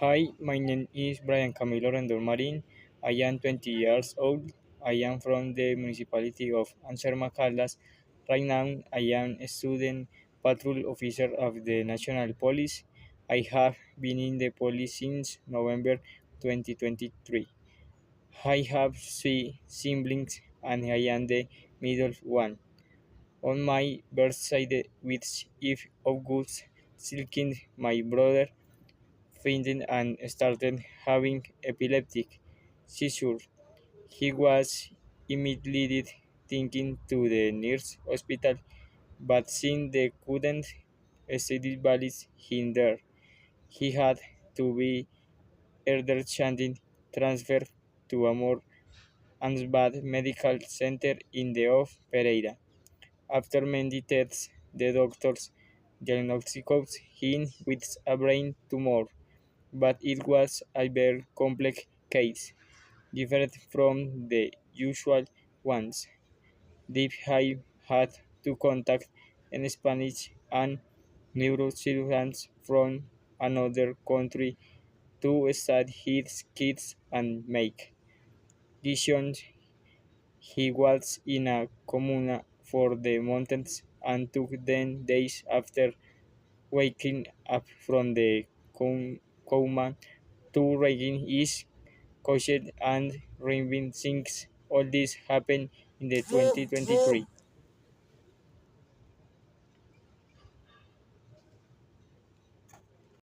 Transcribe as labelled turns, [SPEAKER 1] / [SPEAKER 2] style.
[SPEAKER 1] Hi, my name is Brian Camilo Rendon Marin. I am 20 years old. I am from the municipality of Anserma Caldas. Right now, I am a student patrol officer of the National Police. I have been in the police since November 2023. I have three siblings and I am the middle one. On my birthday, which is August 16, my brother fainted and started having epileptic seizures. He was immediately taken to the nearest hospital, but since they couldn't stabilize him there, he had to be urgently transferred to a more advanced medical center in the of Pereira. After many tests, the doctors diagnosed him with a brain tumor, but it was a very complex case, different from the usual ones. They had to contact in Spanish and neurosurgeons from another country to study his kids and make decisions. He was in a comuna for the mountains and took 10 days after waking up from the coma to regain his conscience and reinvent things. All this happened in the 2023.